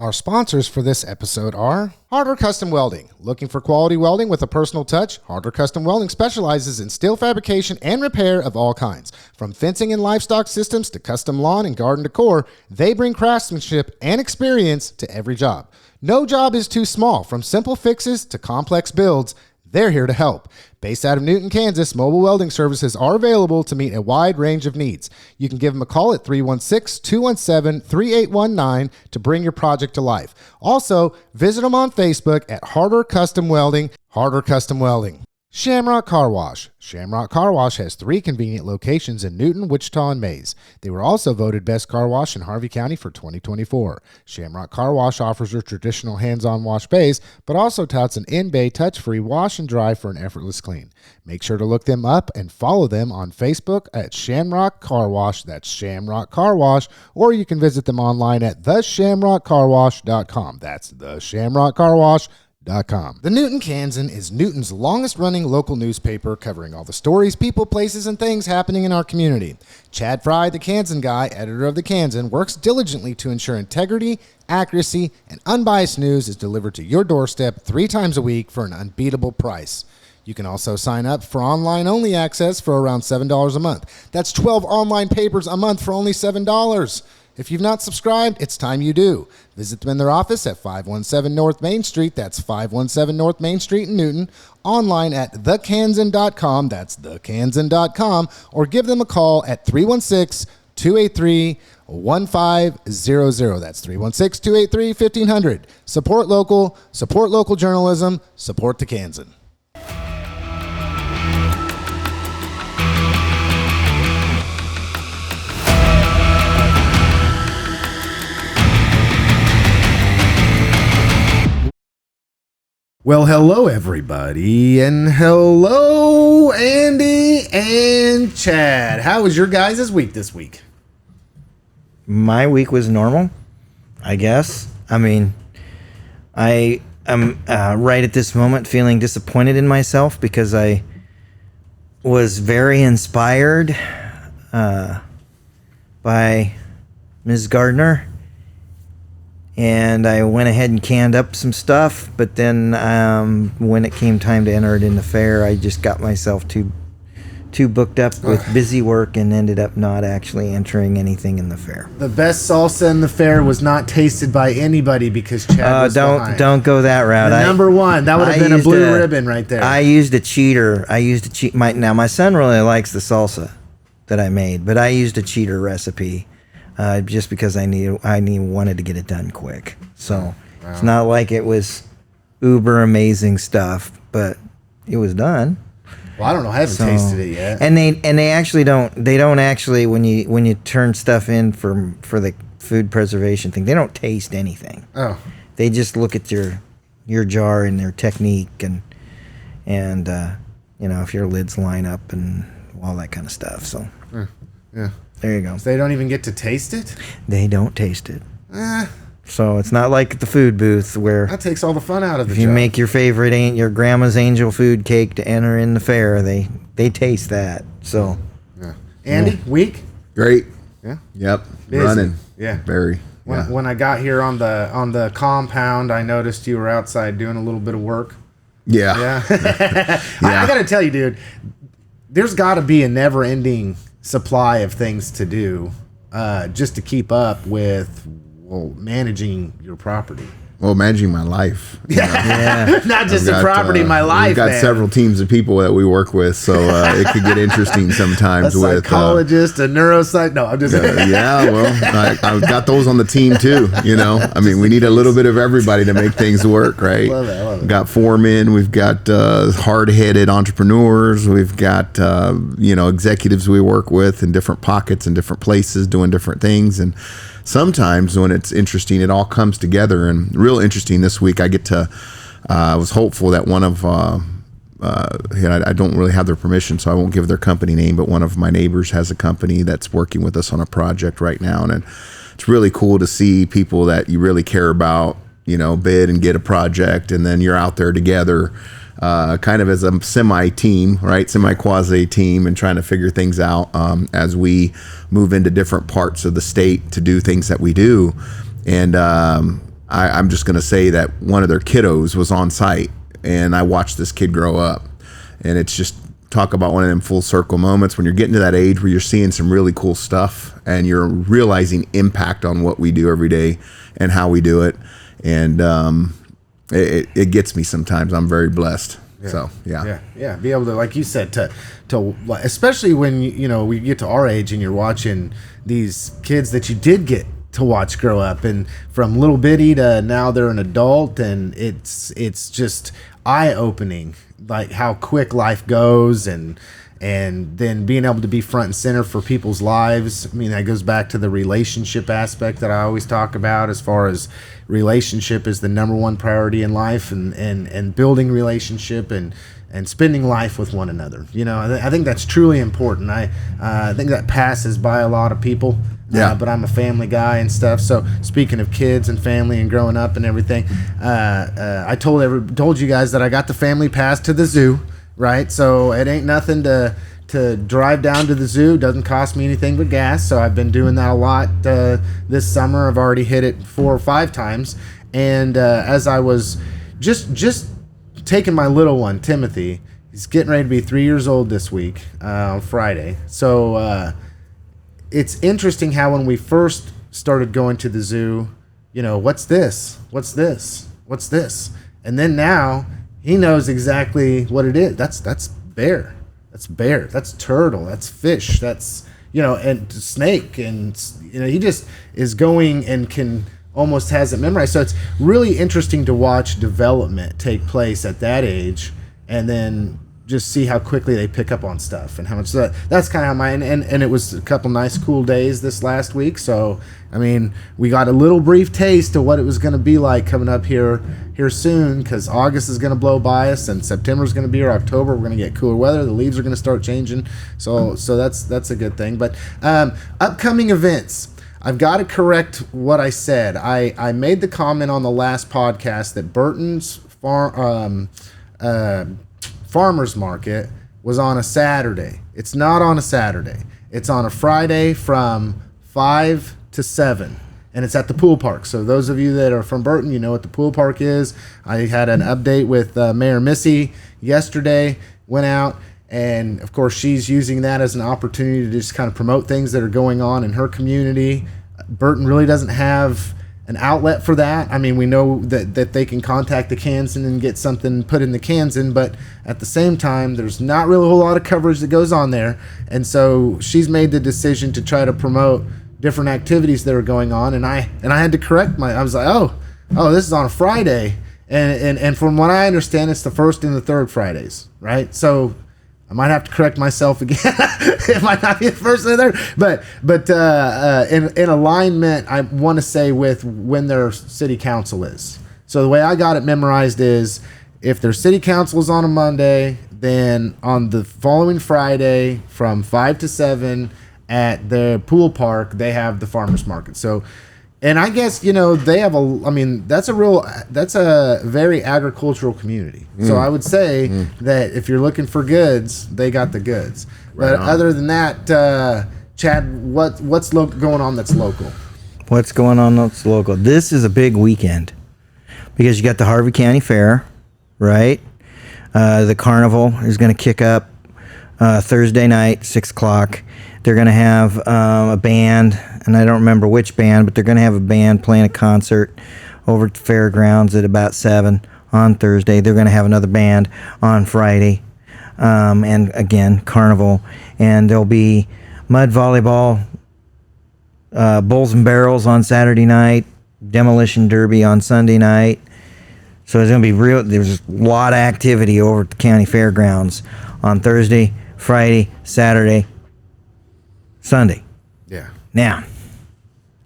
Our sponsors for this episode are Harder Custom Welding. Looking for quality welding with a personal touch? Harder Custom Welding specializes in steel fabrication and repair of all kinds. From fencing and livestock systems to custom lawn and garden decor, they bring craftsmanship and experience to every job. No job is too small. From simple fixes to complex builds, they're here to help. Based out of Newton, Kansas, mobile welding services are available to meet a wide range of needs. You can give them a call at 316-217-3819 to bring your project to life. Also, visit them on Facebook at Harder Custom Welding, Harder Custom Welding. Shamrock Car Wash. Shamrock Car Wash has 3 convenient locations in Newton, Wichita, and Mays. They were also voted Best Car Wash in Harvey County for 2024. Shamrock Car Wash offers your traditional hands-on wash bays, but also touts an in-bay touch-free wash and dry for an effortless clean. Make sure to look them up and follow them on Facebook at Shamrock Car Wash. That's Shamrock Car Wash, or you can visit them online at theshamrockcarwash.com. That's theshamrockcarwash.com. The Newton Kansan is Newton's longest-running local newspaper covering all the stories, people, places, and things happening in our community. Chad Fry, the Kansan guy, editor of the Kansan, works diligently to ensure integrity, accuracy, and unbiased news is delivered to your doorstep 3 times a week for an unbeatable price. You can also sign up for online-only access for around $7 a month. That's 12 online papers a month for only $7. If you've not subscribed, it's time you do. Visit them in their office at 517 North Main Street. That's 517 North Main Street in Newton. Online at thekansan.com. That's thekansan.com. Or give them a call at 316-283-1500. That's 316-283-1500. Support local journalism, support the Kansan. Well, hello, everybody, and hello, Andy and Chad. How was your guys' week this week? My week was normal, I guess. I mean, I am right at this moment feeling disappointed in myself because I was very inspired by Ms. Gardner. And I went ahead and canned up some stuff, but then when it came time to enter it in the fair, I just got myself too booked up with busy work and ended up not actually entering anything in the fair. The best salsa in the fair was not tasted by anybody because Chad was behind. Don't go that route. Number one, that would have been a blue ribbon right there. I used a cheater. Now my son really likes the salsa that I made, but I used a cheater recipe. Just because I wanted to get it done quick. So It's not like it was uber amazing stuff, but it was done. Well, I don't know. I haven't tasted it yet. And they actually don't. They don't actually when you turn stuff in for the food preservation thing. They don't taste anything. Oh. They just look at your jar and their technique and if your lids line up and all that kind of stuff. So yeah. There you go. So they don't even get to taste it? They don't taste it. So it's not like the food booth where... That takes all the fun out of the job. If you make your favorite, your grandma's angel food cake to enter in the fair, they taste that. So... Yeah. Andy, week? Great. Yeah? Yep. Busy. Running. Yeah. Very. When I got here on the compound, I noticed you were outside doing a little bit of work. Yeah. Yeah. I got to tell you, dude, there's got to be a never-ending supply of things to do just to keep up with managing your property. Well, managing my life. Yeah. Not just the property, my life. We've got several teams of people that we work with, so it could get interesting sometimes. A psychologist, a neuroscientist. No, I'm just. Yeah, well, I've got those on the team too. I mean, we need a little bit of everybody to make things work, right? Love it. We've got foremen, we've got hard-headed entrepreneurs, we've got executives we work with in different pockets and different places doing different things, and sometimes when it's interesting, it all comes together. And real interesting this week, I was hopeful that one of, I don't really have their permission, so I won't give their company name, but one of my neighbors has a company that's working with us on a project right now. And it's really cool to see people that you really care about, bid and get a project, and then you're out there together, kind of as a semi-team, right? Semi-quasi team, and trying to figure things out as we move into different parts of the state to do things that we do. And I'm just going to say that one of their kiddos was on site, and I watched this kid grow up. And it's just talk about one of them full circle moments when you're getting to that age where you're seeing some really cool stuff and you're realizing impact on what we do every day and how we do it. And it gets me sometimes. I'm very blessed. Yeah. So, yeah. Be able to, like you said, to especially when, you know, we get to our age and you're watching these kids that you did get to watch grow up, and from little bitty to now they're an adult, and it's just eye-opening, like how quick life goes, and then being able to be front and center for people's lives. I mean, that goes back to the relationship aspect that I always talk about, as far as relationship is the number one priority in life, and building relationship and spending life with one another. You know, I think that's truly important. I think that passes by a lot of people. Yeah. But I'm a family guy and stuff. So speaking of kids and family and growing up and everything, I told you guys that I got the family pass to the zoo, right? So it ain't nothing to drive down to the zoo. Doesn't cost me anything but gas. So I've been doing that a lot this summer. I've already hit it 4 or 5 times. And as I was just taking my little one, Timothy, he's getting ready to be 3 years old this week on Friday. So it's interesting how when we first started going to the zoo, you know, what's this? What's this? What's this? And then now he knows exactly what it is. That's bear. That's bear. That's turtle. That's fish. That's, you know, and snake. And, you know, he just is going and can almost has it memorized. So it's really interesting to watch development take place at that age, and then just see how quickly they pick up on stuff and how much that's kind of how mine, and it was a couple nice cool days this last week. So I mean, we got a little brief taste of what it was going to be like coming up here soon, because August is going to blow by us and September is going to be, or October, we're going to get cooler weather, the leaves are going to start changing, so that's a good thing. But upcoming events, I've got to correct what I said. I made the comment on the last podcast that Burton's farmers market was on a Saturday. It's not on a Saturday. It's on a Friday from 5 to 7, and it's at the pool park. So those of you that are from Burton, you know what the pool park is. I had an update with Mayor Missy yesterday, went out, and of course she's using that as an opportunity to just kind of promote things that are going on in her community. Burton really doesn't have an outlet for that. I mean, we know that they can contact the Kansan and get something put in the Kansan, but at the same time, there's not really a whole lot of coverage that goes on there. And so she's made the decision to try to promote different activities that are going on. And I had to correct I was like, oh, this is on a Friday. And from what I understand, it's the first and the third Fridays, right? So I might have to correct myself again. It might not be the first or the third, but in alignment, I want to say with when their city council is. So the way I got it memorized is, if their city council is on a Monday, then on the following Friday from 5 to 7 at the pool park, they have the farmers market. So, and I guess, you know, they have that's a very agricultural community. So I would say that if you're looking for goods, they got the goods. But other than that, Chad, what's going on that's local? What's going on that's local? This is a big weekend because you got the Harvey County Fair, right? The Carnival is going to kick up Thursday night, 6 o'clock. They're going to have a band, and I don't remember which band, but they're going to have a band playing a concert over at the fairgrounds at about 7 on Thursday. They're going to have another band on Friday, and again, Carnival. And there'll be mud volleyball, bowls and barrels on Saturday night, demolition derby on Sunday night. So it's going to be there's a lot of activity over at the county fairgrounds on Thursday, Friday, Saturday, Sunday. Yeah. Now,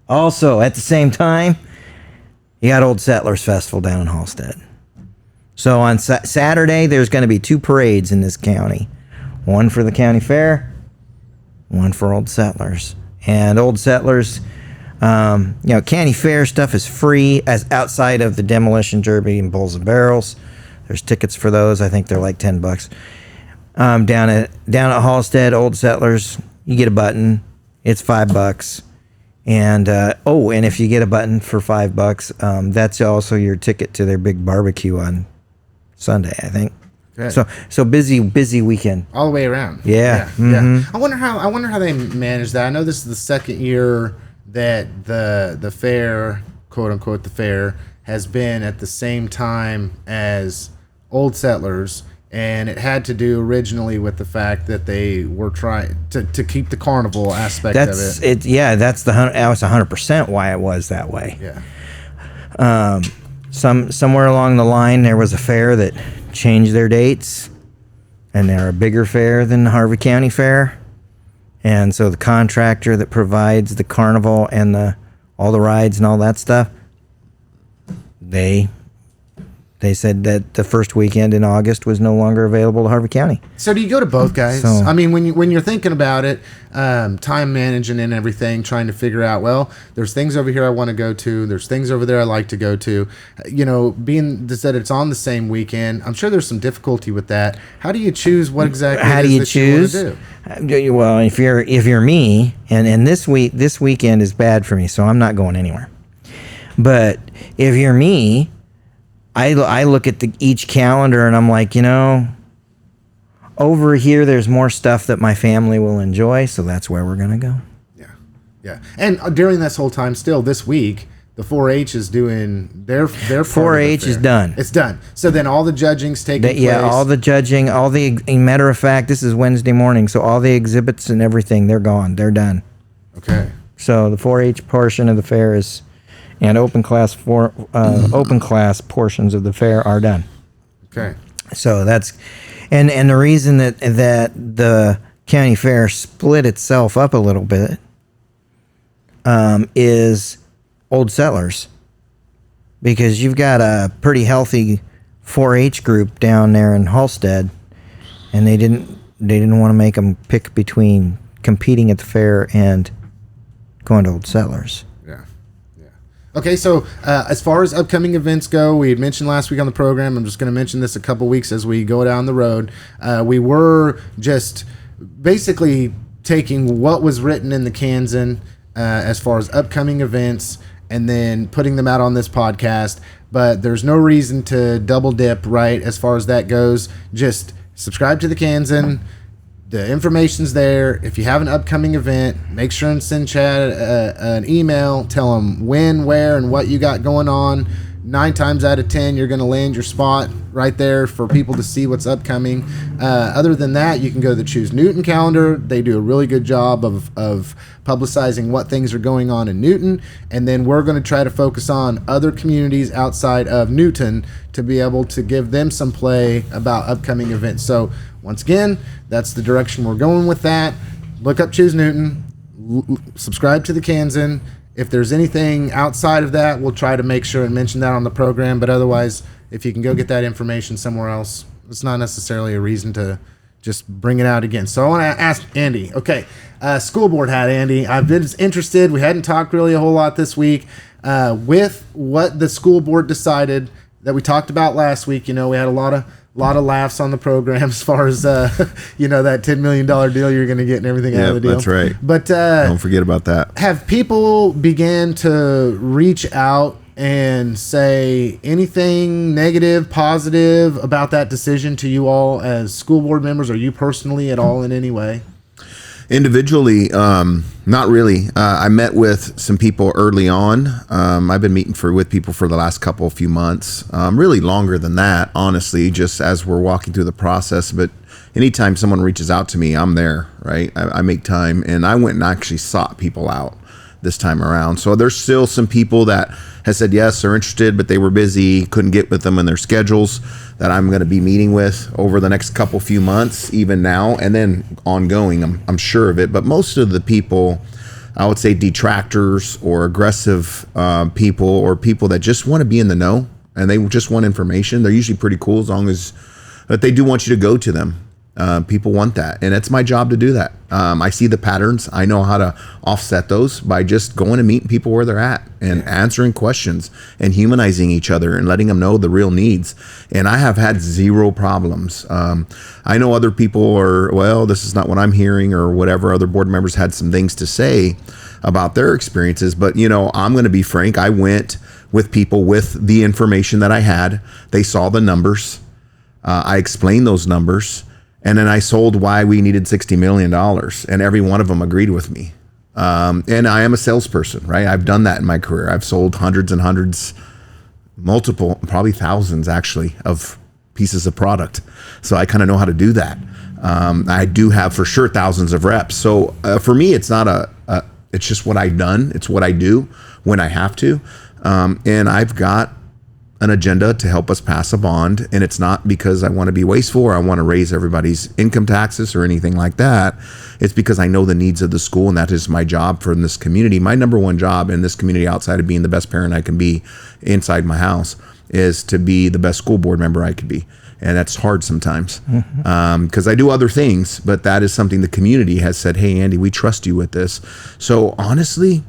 also at the same time, you got Old Settlers Festival down in Halstead. So on Saturday, there's going to be 2 parades in this county. One for the county fair, one for Old Settlers. And Old Settlers, county fair stuff is free as outside of the demolition derby and bowls and barrels. There's tickets for those. I think they're like $10. Down at Halstead Old Settlers, you get a button. It's $5. And and if you get a button for $5, that's also your ticket to their big barbecue on Sunday, I think. Good. So busy weekend. All the way around. Yeah. Yeah. I wonder how they manage that. I know this is the second year that the fair, quote unquote, the fair has been at the same time as Old Settlers, and it had to do originally with the fact that they were trying to keep the carnival aspect of it. That's that was 100% why it was that way. Yeah. Somewhere along the line there was a fair that changed their dates, and they're a bigger fair than the Harvey County Fair, and so the contractor that provides the carnival and all the rides and all that stuff, they said that the first weekend in August was no longer available to Harvey County. So do you go to both, guys? So, I mean, when you're thinking about it, time managing and everything, trying to figure out, well, there's things over here I want to go to. There's things over there I like to go to. Being that it's on the same weekend, I'm sure there's some difficulty with that. How do you choose what exactly how it do is you that choose? you want to do? Well, if you're me, and this weekend is bad for me, so I'm not going anywhere. But if you're me, I look at each calendar and I'm like, over here there's more stuff that my family will enjoy, so that's where we're gonna go. Yeah. And during this whole time, still this week, the 4-H is doing their 4-H is done. It's done. So then all the judging's taking place. Yeah, all the judging, matter of fact, this is Wednesday morning, so all the exhibits and everything, they're gone. They're done. Okay. So the 4-H portion of the fair is, and open class portions of the fair are done. Okay. So that's, and the reason that the county fair split itself up a little bit is Old Settlers, because you've got a pretty healthy 4-H group down there in Halstead, and they didn't want to make them pick between competing at the fair and going to Old Settlers. Okay, so as far as upcoming events go, we had mentioned last week on the program, I'm just going to mention this a couple weeks as we go down the road. We were just basically taking what was written in the Kansan as far as upcoming events and then putting them out on this podcast. But there's no reason to double dip, right, as far as that goes. Just subscribe to the Kansan. The information's there. If you have an upcoming event, make sure and send Chad an email. Tell him when, where, and what you got going on. 9 times out of 10, you're going to land your spot right there for people to see what's upcoming. Other than that, you can go to the Choose Newton calendar. They do a really good job of publicizing what things are going on in Newton. And then we're going to try to focus on other communities outside of Newton to be able to give them some play about upcoming events. So once again, that's the direction we're going with that. Look up Choose Newton, subscribe to the Kansan. If there's anything outside of that, we'll try to make sure and mention that on the program. But otherwise, if you can go get that information somewhere else, it's not necessarily a reason to just bring it out again. So I want to ask Andy. Okay, school board hat, Andy. I've been interested. We hadn't talked really a whole lot this week with what the school board decided that we talked about last week. We had a lot of laughs on the program as far as that $10 million deal you're going to get and everything out of the deal. That's right. But don't forget about that. Have people began to reach out and say anything negative, positive about that decision to you all as school board members, or you personally at all in any way? Individually, not really. I met with some people early on. I've been meeting with people for the last few months, really longer than that, honestly, just as we're walking through the process. But anytime someone reaches out to me, I'm there, right? I make time, and I went and actually sought people out this time around. So there's still some people that has said yes, they're interested, but they were busy, couldn't get with them in their schedules, that I'm going to be meeting with over the next few months, even now, and then ongoing, I'm sure of it. But most of the people, I would say detractors or aggressive people, or people that just want to be in the know and they just want information, they're usually pretty cool, as long as, but they do want you to go to them. People want that, and it's my job to do that. I see the patterns. I know how to offset those by just going and meeting people where they're at and answering questions and humanizing each other and letting them know the real needs. And I have had zero problems. I know other people are, well, this is not what I'm hearing, or whatever. Other board members had some things to say about their experiences, but I'm going to be frank. I went with people with the information that I had. They saw the numbers. I explained those numbers. And then I sold why we needed $60 million, and every one of them agreed with me. And I am a salesperson, right? I've done that in my career. I've sold hundreds and hundreds, multiple, probably thousands actually, of pieces of product. So I kind of know how to do that. I do have for sure thousands of reps. So for me, it's not it's just what I've done. It's what I do when I have to. And I've got an agenda to help us pass a bond, and it's not because I want to be wasteful or I want to raise everybody's income taxes or anything like that. It's because I know the needs of the school, and that is my job for this community. My number one job in this community, outside of being the best parent I can be inside my house, is to be the best school board member I could be. And that's hard sometimes because I do other things, but that is something the community has said, hey, Andy, we trust you with this. So honestly,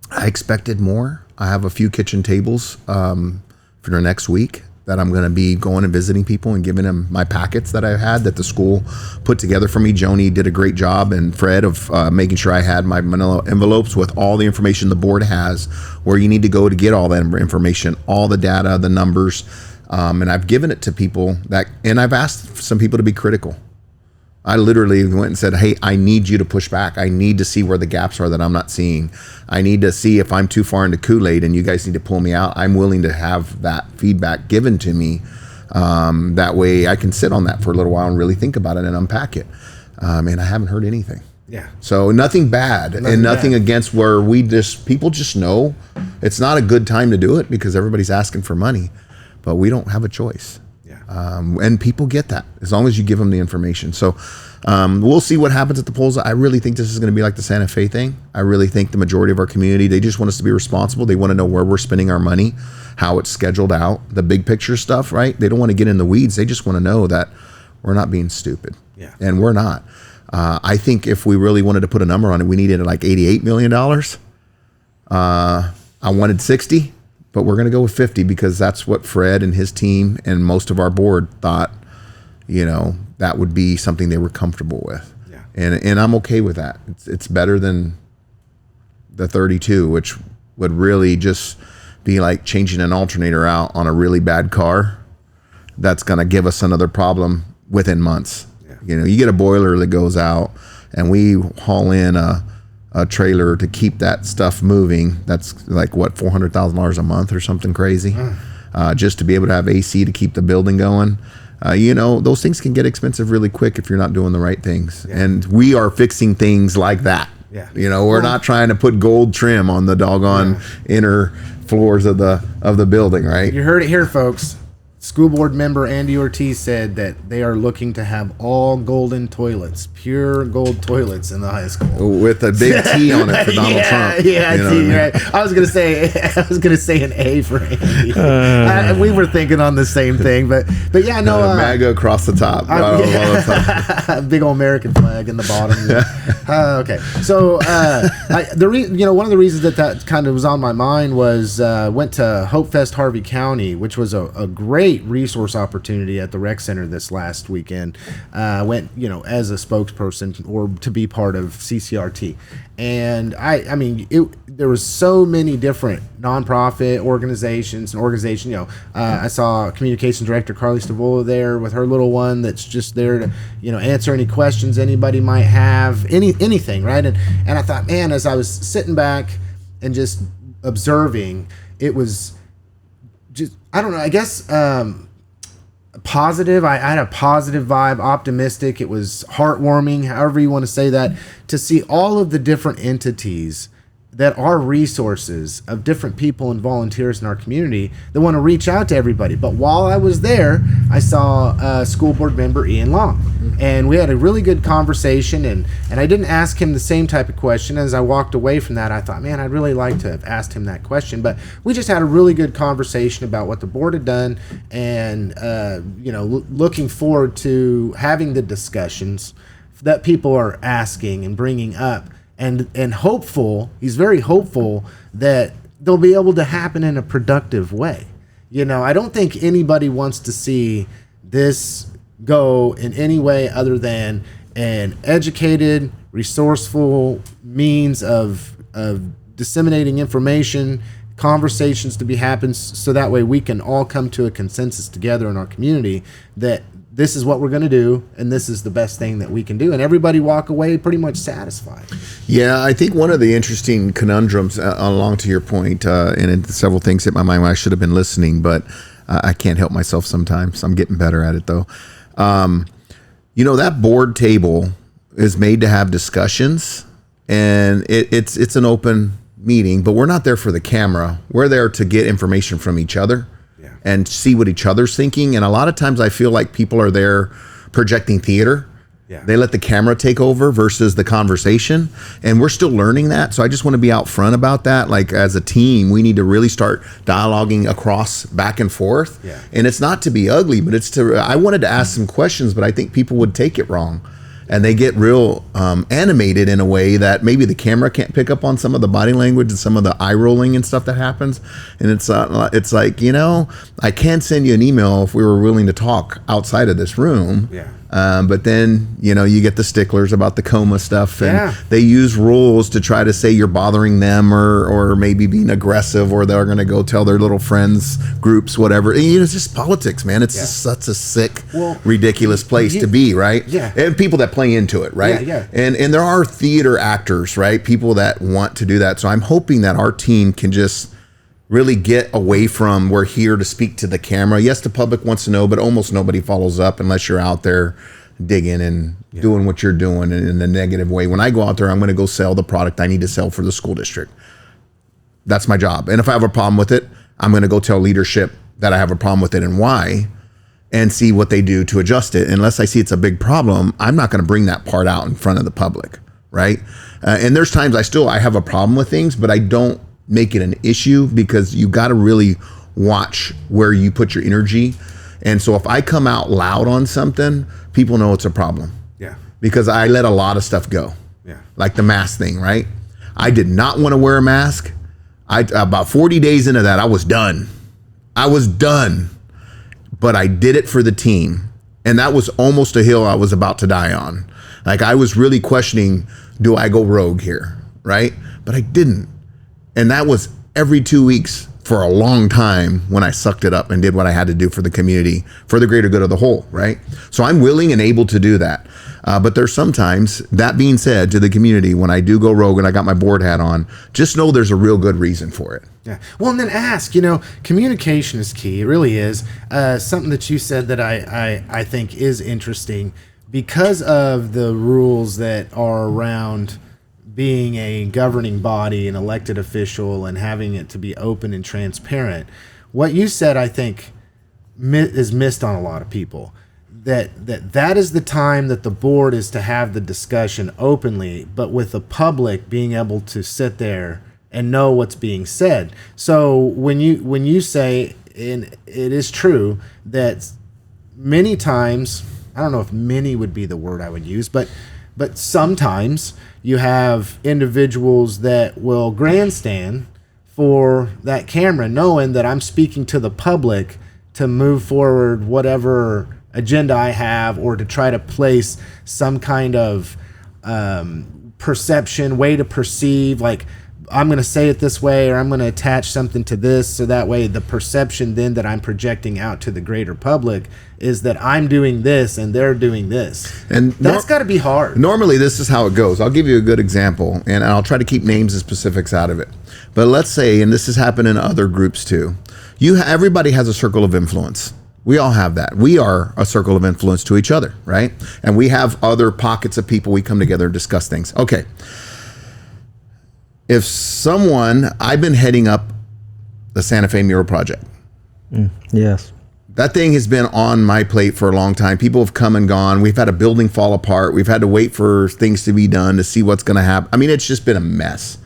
I expected more. I have a few kitchen tables for the next week that I'm going to be going and visiting people and giving them my packets that I had that the school put together for me. Joni did a great job, and Fred, of making sure I had my manila envelopes with all the information the board has, where you need to go to get all that information, all the data, the numbers. And I've given it to people and I've asked some people to be critical. I literally went and said, hey, I need you to push back. I need to see where the gaps are that I'm not seeing. I need to see if I'm too far into Kool-Aid and you guys need to pull me out. I'm willing to have that feedback given to me. That way I can sit on that for a little while and really think about it and unpack it. And I haven't heard anything. Yeah. So nothing bad and nothing against where people just know it's not a good time to do it because everybody's asking for money, but we don't have a choice. And people get that as long as you give them the information. So we'll see what happens at the polls. I really think this is going to be like the Santa Fe thing. I really think the majority of our community, they just want us to be responsible. They want to know where we're spending our money, how it's scheduled out, the big picture stuff, right? They don't want to get in the weeds. They just want to know that we're not being stupid. Yeah. And we're not. I think if we really wanted to put a number on it, we needed like $88 million. I wanted 60. But we're going to go with 50 because that's what Fred and his team and most of our board thought, that would be something they were comfortable with. Yeah. And I'm okay with that. It's better than the 32, which would really just be like changing an alternator out on a really bad car. That's going to give us another problem within months. Yeah. You get a boiler that goes out and we haul in a trailer to keep that stuff moving. That's like what, $400,000 a month or something crazy, just to be able to have AC to keep the building going. Those things can get expensive really quick if you're not doing the right things. Yeah. And we are fixing things like that. Yeah. We're not trying to put gold trim on the doggone inner floors of the building, right? You heard it here, folks. School board member Andy Ortiz said that they are looking to have all golden toilets, pure gold toilets in the high school, with a big T on it for Donald Trump. Yeah, right. I was gonna say an A for Andy. We were thinking on the same thing, but yeah, no. MAGA across the top. Big old American flag in the bottom. Okay, so one of the reasons that kind of was on my mind was went to Hope Fest Harvey County, which was a great resource opportunity at the rec center this last weekend. Went as a spokesperson or to be part of CCRT, and there was so many different nonprofit organizations. I saw communications director Carly Stavola there with her little one that's just there to answer any questions anybody might have, anything, right? And I thought, man, as I was sitting back and just observing, it was just, I don't know, I guess positive. I had a positive vibe, optimistic. It was heartwarming, however you want to say that, to see all of the different entities that are resources of different people and volunteers in our community that want to reach out to everybody. But while I was there, I saw school board member Ian Long. And we had a really good conversation, and I didn't ask him the same type of question. As I walked away from that, I thought, man, I'd really like to have asked him that question. But we just had a really good conversation about what the board had done, and looking forward to having the discussions that people are asking and bringing up, and hopeful. He's very hopeful that they'll be able to happen in a productive way. I don't think anybody wants to see this go in any way other than an educated, resourceful means of disseminating information, conversations to be happen, so that way we can all come to a consensus together in our community that this is what we're going to do, and this is the best thing that we can do, and everybody walk away pretty much satisfied. Yeah, I think one of the interesting conundrums, along to your point, and several things hit my mind when I should have been listening, but I can't help myself sometimes. I'm getting better at it, though. That board table is made to have discussions, and it's an open meeting, but we're not there for the camera. We're there to get information from each other and see what each other's thinking. And a lot of times I feel like people are there projecting theater. Yeah. They let the camera take over versus the conversation. And we're still learning that. So I just want to be out front about that. Like, as a team, we need to really start dialoguing across back and forth. Yeah. And it's not to be ugly, but I wanted to ask some questions, but I think people would take it wrong. And they get real animated in a way that maybe the camera can't pick up on some of the body language and some of the eye rolling and stuff that happens. And it's like, I can send you an email if we were willing to talk outside of this room. Yeah. But then, you get the sticklers about the coma stuff, and they use rules to try to say you're bothering them or maybe being aggressive, or they're going to go tell their little friends, groups, whatever. And, it's just politics, man. It's just such a sick, ridiculous place to be, right? Yeah. And people that play into it, right? Yeah, yeah. And there are theater actors, right? People that want to do that. So I'm hoping that our team can just really get away from, we're here to speak to the camera. Yes, the public wants to know, but almost nobody follows up unless you're out there digging and doing what you're doing in a negative way. When I go out there, I'm going to go sell the product I need to sell for the school district. That's my job. And if I have a problem with it, I'm going to go tell leadership that I have a problem with it and why, and see what they do to adjust it. Unless I see it's a big problem, I'm not going to bring that part out in front of the public, right? And there's times I have a problem with things, but I don't make it an issue, because you got to really watch where you put your energy. And so if I come out loud on something, people know it's a problem. Yeah. Because I let a lot of stuff go. Yeah. Like the mask thing, right? I did not want to wear a mask. About 40 days into that, I was done. But I did it for the team. And that was almost a hill I was about to die on. Like, I was really questioning, do I go rogue here, right? But I didn't. And that was every 2 weeks for a long time when I sucked it up and did what I had to do for the community, for the greater good of the whole, right? So I'm willing and able to do that. But there's sometimes, that being said, to the community, when I do go rogue and I got my board hat on, just know there's a real good reason for it. Yeah. Well, and then ask, communication is key. It really is. Something that you said that I think is interesting, because of the rules that are around being a governing body, an elected official, and having it to be open and transparent. What you said, I think, is missed on a lot of people. That is the time that the board is to have the discussion openly, but with the public being able to sit there and know what's being said. So when you say, and it is true, that many times, I don't know if many would be the word I would use, but sometimes you have individuals that will grandstand for that camera, knowing that I'm speaking to the public to move forward whatever agenda I have, or to try to place some kind of perception, way to perceive, like, I'm going to say it this way, or I'm going to attach something to this, so that way the perception then that I'm projecting out to the greater public is that I'm doing this and they're doing this. And that's got to be hard. Normally, this is how it goes. I'll give you a good example, and I'll try to keep names and specifics out of it. But let's say, and this has happened in other groups too, everybody has a circle of influence. We all have that. We are a circle of influence to each other, right? And we have other pockets of people we come together and discuss things. Okay. If I've been heading up the Santa Fe Mural Project. Yes. That thing has been on my plate for a long time. People have come and gone. We've had a building fall apart. We've had to wait for things to be done to see what's going to happen. I mean, it's just been a mess.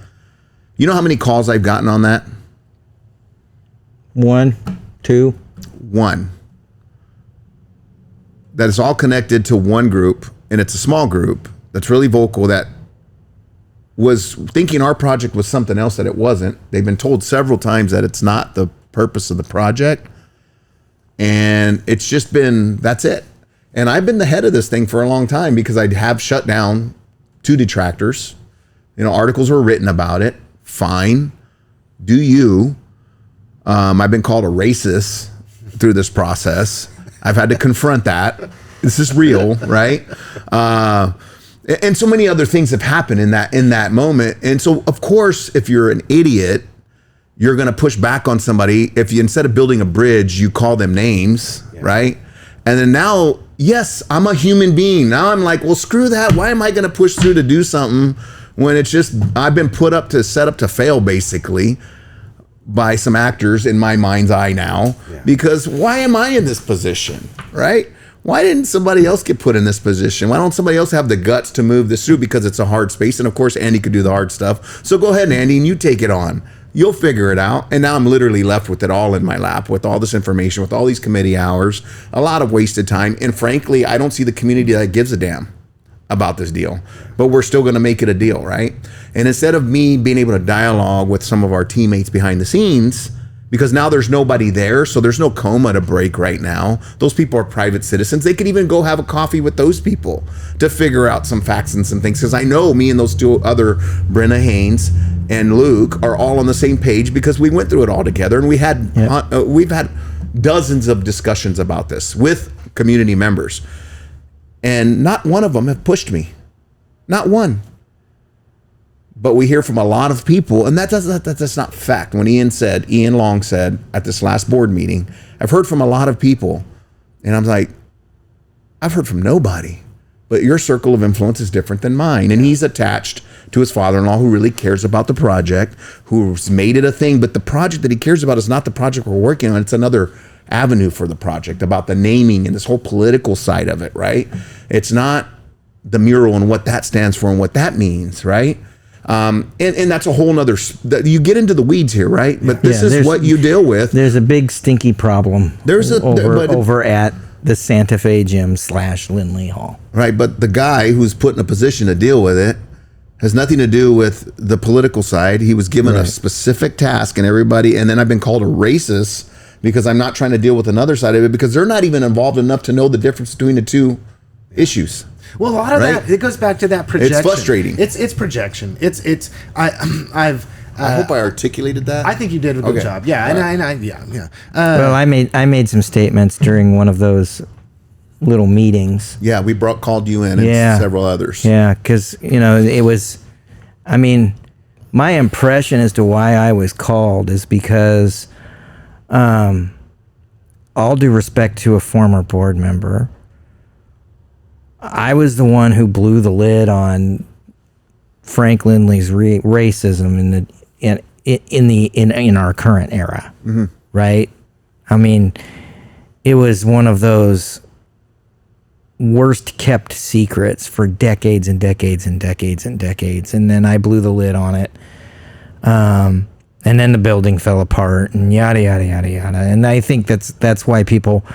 You know how many calls I've gotten on that? 1, 2. 1. That is all connected to one group, and it's a small group that's really vocal, that was thinking our project was something else that it wasn't. They've been told several times that it's not the purpose of the project. And it's just been, that's it. And I've been the head of this thing for a long time because I have shut down 2 detractors. You know, articles were written about it. Fine. Do you? I've been called a racist through this process. I've had to confront that. This is real, right? And so many other things have happened in that moment. And so, of course, if you're an idiot, you're going to push back on somebody. If you, instead of building a bridge, you call them names, right? And then now, yes, I'm a human being. Now I'm like, well, screw that. Why am I going to push through to do something when it's just, I've been set up to fail, basically, by some actors in my mind's eye now. Because why am I in this position, right? Why didn't somebody else get put in this position? Why don't somebody else have the guts to move this through? Because it's a hard space. And of course, Andy could do the hard stuff. So go ahead, Andy, and you take it on. You'll figure it out. And now I'm literally left with it all in my lap, with all this information, with all these committee hours, a lot of wasted time. And frankly, I don't see the community that gives a damn about this deal. But we're still going to make it a deal, right? And instead of me being able to dialogue with some of our teammates behind the scenes, because now there's nobody there, so there's no coma to break right now. Those people are private citizens. They could even go have a coffee with those people to figure out some facts and some things. Because I know me and those 2 other, Brenna Haynes and Luke, are all on the same page because we went through it all together. And we've had dozens of discussions about this with community members. And not one of them have pushed me. Not one. But we hear from a lot of people, and that's not fact. When Ian Long said at this last board meeting, I've heard from a lot of people, and I'm like, I've heard from nobody. But your circle of influence is different than mine. And he's attached to his father-in-law, who really cares about the project, who's made it a thing. But the project that he cares about is not the project we're working on. It's another avenue for the project, about the naming and this whole political side of it, right? It's not the mural and what that stands for and what that means, right? And that's a whole nother, you get into the weeds here, right? But this is what you deal with. There's a big stinky problem over at the Santa Fe Gym / Lindley Hall. Right, but the guy who's put in a position to deal with it has nothing to do with the political side. He was given a specific task, and then I've been called a racist because I'm not trying to deal with another side of it, because they're not even involved enough to know the difference between the 2 issues. Well, a lot of that, it goes back to that projection. It's frustrating. It's projection. I hope I articulated that. I think you did a good job. Yeah, Well, I made some statements during one of those little meetings. Yeah, we called you in and several others. Yeah, because, it was, my impression as to why I was called is because, all due respect to a former board member, I was the one who blew the lid on Frank Lindley's racism in our current era, right? It was one of those worst kept secrets for decades and decades and decades and decades, and then I blew the lid on it, and then the building fell apart, and yada yada yada yada. And I think that's why people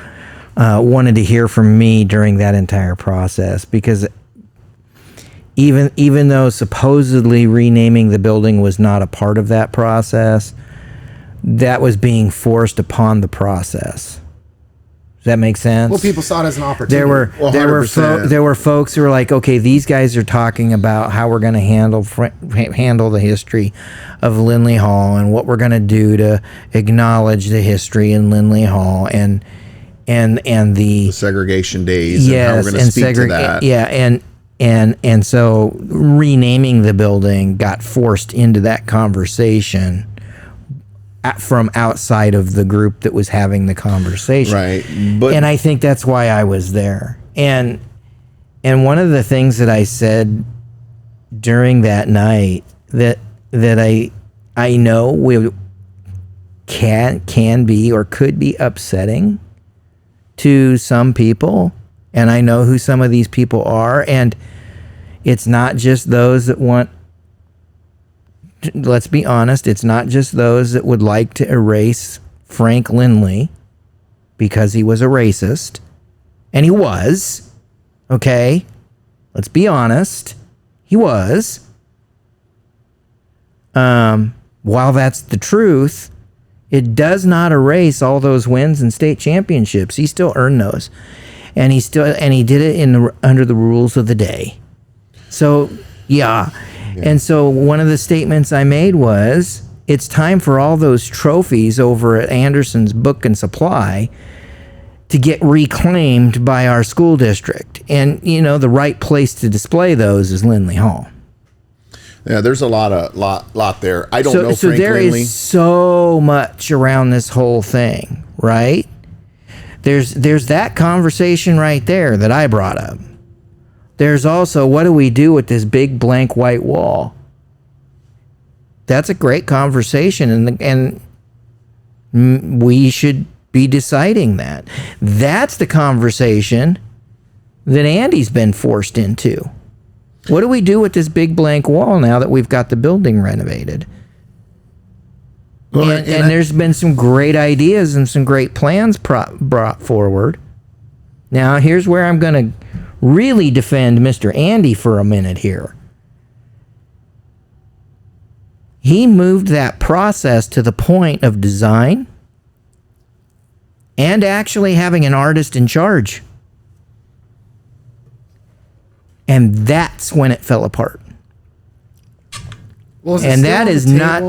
wanted to hear from me during that entire process, because even though supposedly renaming the building was not a part of that process, that was being forced upon the process. Does that make sense? Well, people saw it as an opportunity. There were folks who were like, okay, these guys are talking about how we're going to handle the history of Lindley Hall and what we're going to do to acknowledge the history in Lindley Hall and the segregation days, and how we're going to speak to that. Yeah, and so renaming the building got forced into that conversation from outside of the group that was having the conversation. Right. And I think that's why I was there. And one of the things that I said during that night that I know can be or could be upsetting to some people, and I know who some of these people are, and it's not just those that want, let's be honest, it's not just those that would like to erase Frank Lindley because he was a racist, and he was, okay? Let's be honest, he was. While that's the truth, it does not erase all those wins and state championships. He still earned those, and he did it under the rules of the day. So yeah. And so one of the statements I made was, it's time for all those trophies over at Anderson's Book and Supply to get reclaimed by our school district. And, you know, the right place to display those is Lindley Hall. Yeah, there's a lot there. I don't know So Frank there Lindley. is so much around this whole thing, right? There's that conversation right there that I brought up. There's also, what do we do with this big blank white wall? That's a great conversation, and we should be deciding that. That's the conversation that Andy's been forced into. What do we do with this big blank wall now that we've got the building renovated? Well, and there's been some great ideas and some great plans brought forward. Now, here's where I'm going to really defend Mr. Andy for a minute here. He moved that process to the point of design and actually having an artist in charge. And that's when it fell apart. Well, And that is not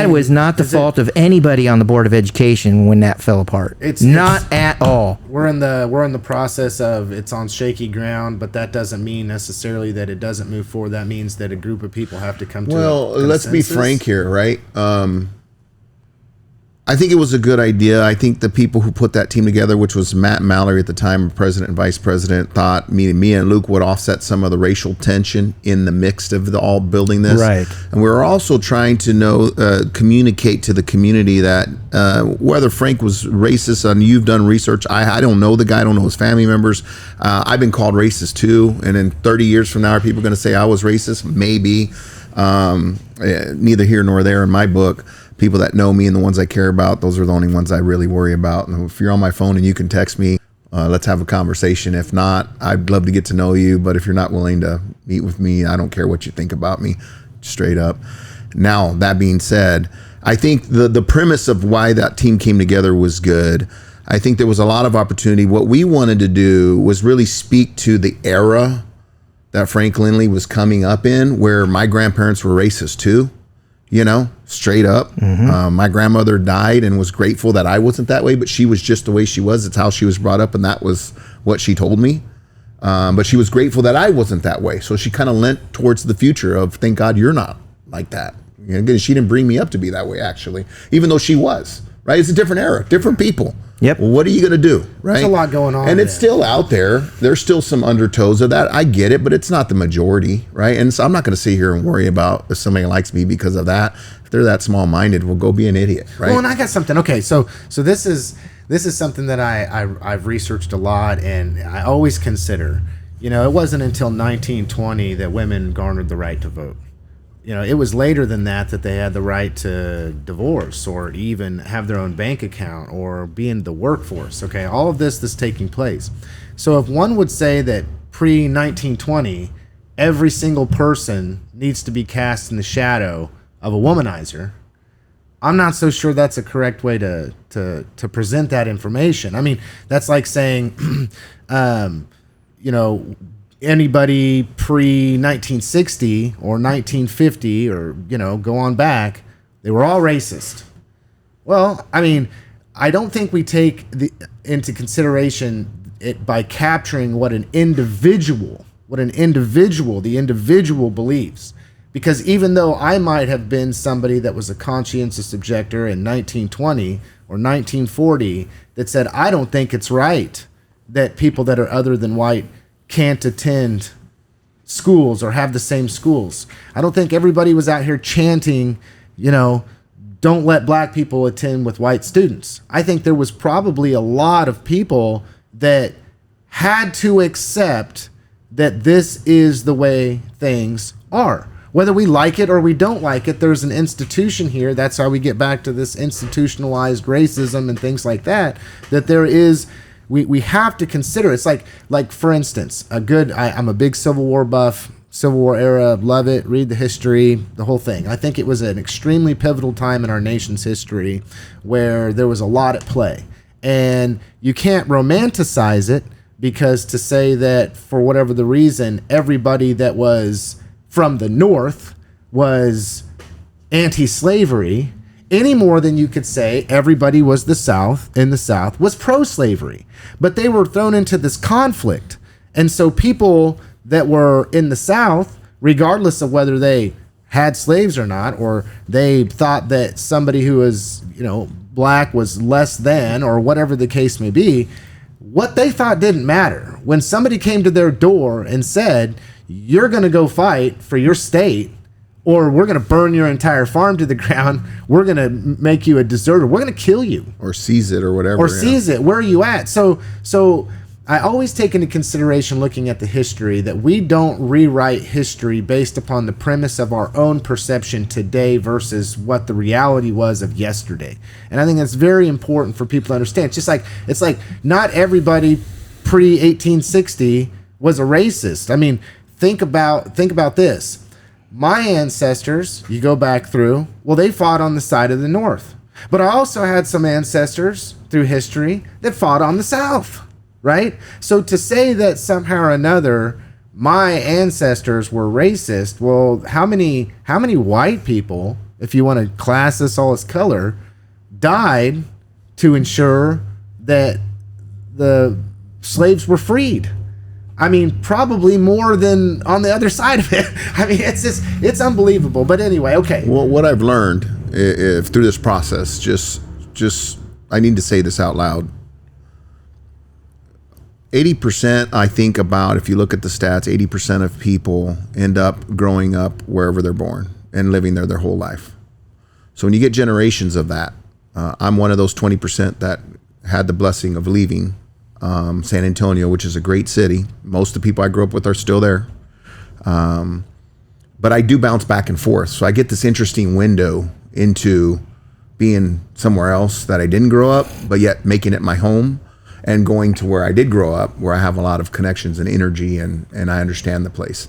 was not the fault of anybody on the Board of Education when that fell apart. It's not at all. We're in the process of, it's on shaky ground, but that doesn't mean necessarily that it doesn't move forward. That means that a group of people have to come to Well, a let's be consensus. frank here, right? I think it was a good idea. I think the people who put that team together, which was Matt and Mallory at the time, president and vice president, thought me and Luke would offset some of the racial tension in the mix of all building this. Right. And we were also trying to communicate to the community that whether Frank was racist, and you've done research, I don't know the guy, I don't know his family members. I've been called racist too. And in 30 years from now, are people going to say I was racist? Maybe. Neither here nor there in my book. People that know me and the ones I care about, those are the only ones I really worry about. And if you're on my phone and you can text me, let's have a conversation. If not, I'd love to get to know you. But if you're not willing to meet with me, I don't care what you think about me, straight up. Now, that being said, I think the premise of why that team came together was good. I think there was a lot of opportunity. What we wanted to do was really speak to the era that Frank Lindley was coming up in, where my grandparents were racist too. You know, straight up. Mm-hmm. My grandmother died and was grateful that I wasn't that way, but she was just the way she was. It's how she was brought up, and that was what she told me. But she was grateful that I wasn't that way. So she kind of leant towards the future of, thank God you're not like that. You know, again, she didn't bring me up to be that way, actually, even though she was. Right? It's a different era, different people. Yep. Well, what are you going to do? Right? There's a lot going on. And it's still out there. There's still some undertows of that. I get it, but it's not the majority, right? And so I'm not going to sit here and worry about if somebody likes me because of that. If they're that small-minded, well, go be an idiot, right? Well, and I got something. Okay, so this is something that I've researched a lot, and I always consider. You know, it wasn't until 1920 that women garnered the right to vote. You know, it was later than that they had the right to divorce or even have their own bank account or be in the workforce. Okay, all of this is taking place. So if one would say that pre-1920, every single person needs to be cast in the shadow of a womanizer, I'm not so sure that's a correct way to present that information. I mean, that's like saying, you know, anybody pre-1960 or 1950 or, you know, go on back, they were all racist. Well, I mean, I don't think we take into consideration it by capturing what the individual believes. Because even though I might have been somebody that was a conscientious objector in 1920 or 1940 that said, I don't think it's right that people that are other than white can't attend schools or have the same schools. I don't think everybody was out here chanting, you know, don't let black people attend with white students. I think there was probably a lot of people that had to accept that this is the way things are. Whether we like it or we don't like it, there's an institution here. That's how we get back to this institutionalized racism and things like that, that there is, we have to consider. It's like for instance, I'm a big Civil War buff, Civil War era, love it, read the history, the whole thing. I think it was an extremely pivotal time in our nation's history where there was a lot at play. And you can't romanticize it, because to say that for whatever the reason, everybody that was from the North was anti-slavery any more than you could say everybody was the South was pro-slavery. But they were thrown into this conflict. And so people that were in the South, regardless of whether they had slaves or not, or they thought that somebody who was, black was less than, or whatever the case may be, what they thought didn't matter. When somebody came to their door and said, you're going to go fight for your state, or we're going to burn your entire farm to the ground, we're going to make you a deserter, we're going to kill you. Or seize it or whatever. Or seize it. Where are you at? So I always take into consideration, looking at the history, that we don't rewrite history based upon the premise of our own perception today versus what the reality was of yesterday. And I think that's very important for people to understand. It's like not everybody pre-1860 was a racist. I mean, think about this. My ancestors, you go back through, well, they fought on the side of the North. But I also had some ancestors through history that fought on the South. Right? So to say that somehow or another my ancestors were racist, well, how many white people, if you want to class this all as color, died to ensure that the slaves were freed? I mean, probably more than on the other side of it. I mean, it's unbelievable. But anyway, okay. Well, what I've learned through this process, just I need to say this out loud. 80%, I think about, if you look at the stats, 80% of people end up growing up wherever they're born and living there their whole life. So when you get generations of that, I'm one of those 20% that had the blessing of leaving San Antonio, which is a great city. Most of the people I grew up with are still there. But I do bounce back and forth. So I get this interesting window into being somewhere else that I didn't grow up, but yet making it my home. And going to where I did grow up, where I have a lot of connections and energy, and I understand the place.